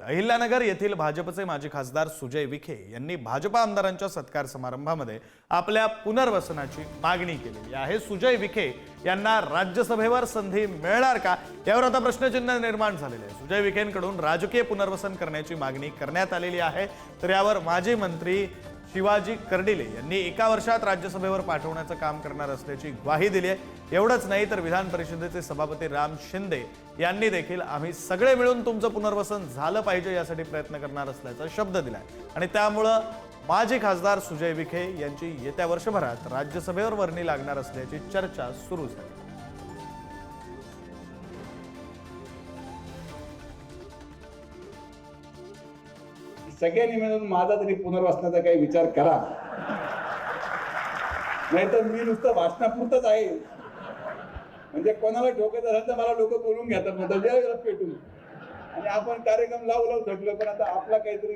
मुंबईत अहिल्यानगर येथील भाजपचे माजी खासदार सुजय विखे यांनी भाजपा आमदारांच्या सत्कार समारंभामध्ये आपल्या पुनर्वसनाची मागणी केलेली आहे। सुजय विखे यांना राज्यसभेवर संधी मिळणार का, यावर आता प्रश्नचिन्ह निर्माण झालेले आहे। सुजय विखेंकडून राजकीय पुनर्वसन करण्याची मागणी करण्यात आलेली आहे, तर यावर माजी मंत्री शिवाजी कर्डिले यांनी एका वर्षात राज्यसभेवर पाठवण्याचं काम करणार असल्याची ग्वाही दिली आहे। एवढंच नाही तर विधान परिषदेचे सभापती राम शिंदे यांनी देखील आम्ही सगळे मिळून तुमचं पुनर्वसन झालं पाहिजे यासाठी प्रयत्न करणार असल्याचा शब्द दिलाय आणि त्यामुळे माजी खासदार सुजय विखे यांची येत्या वर्षभरात राज्यसभेवर वर्णी लागणार असल्याची चर्चा सुरू झाली। सगळ्यांनी मिळून माझा तरी पुनर्वसनाचा काही विचार करा, नाहीतर मी नुसतं भाषणापुरतच आहे। म्हणजे कोणाला ठोकत असेल तर मला लोक बोलून घेतात, म्हणतात पेटून, आणि आपण कार्यक्रम लावू थकलो। पण आता आपला काहीतरी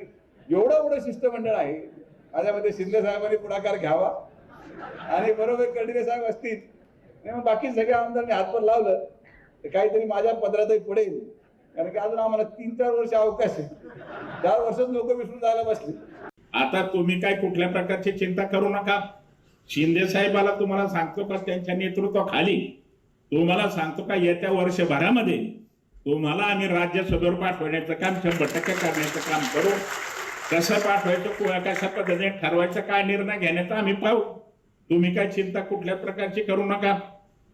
एवढं मोठं शिष्टमंडळ आहे, माझ्यामध्ये शिंदे साहेबांनी पुढाकार घ्यावा आणि बरोबर कर्डिले साहेब असतील, मग बाकी सगळ्या आमदारांनी हातभार लावलं तर काहीतरी माझ्या पदरातही पडेल। कारण की अजून आम्हाला 3-4 वर्ष अवकाश आहे, 4 वर्षात लोक विसरून जायला बसले। आता तुम्ही काय कुठल्या प्रकारची चिंता करू नका। शिंदे साहेबाला तुम्हाला सांगतो का, त्यांच्या नेतृत्वाखाली तुम्हाला सांगतो का, येत्या वर्षभरामध्ये तुम्हाला आम्ही राज्यसभेवर पाठवण्याचं काम 100% करण्याचं काम करू। कसं पाठवायचं, कशा पद्धतीने ठरवायचं, काय निर्णय घेण्याचा आम्ही पाहू। तुम्ही काय चिंता कुठल्या प्रकारची करू नका।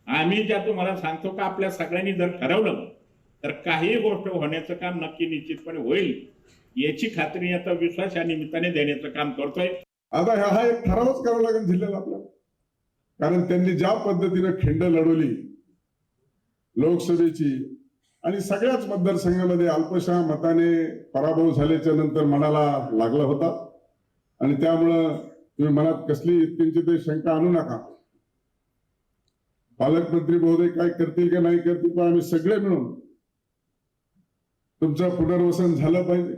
आम्ही ज्या तुम्हाला सांगतो का, आपल्या सगळ्यांनी जर ठरवलं तर काही गोष्ट होण्याचं काम नक्की निश्चितपणे होईल, याची खात्री आता विश्वास या निमित्ताने देण्याचं काम करतोय। आता हा एक ठरावच करावा लागेल जिल्ह्याला आपल्याला, कारण त्यांनी ज्या पद्धतीने खिंड लढवली लोकसभेची आणि सगळ्याच मतदारसंघामध्ये अल्पशा मताने पराभव झाल्याच्या नंतर मनाला लागला होता, आणि त्यामुळं तुम्ही मनात कसली किंचित शंका आणू नका। पालकमंत्री महोदय काय करतील का नाही करतील, पण आम्ही सगळे मिळून तुमचं पुनर्वसन झालं पाहिजे।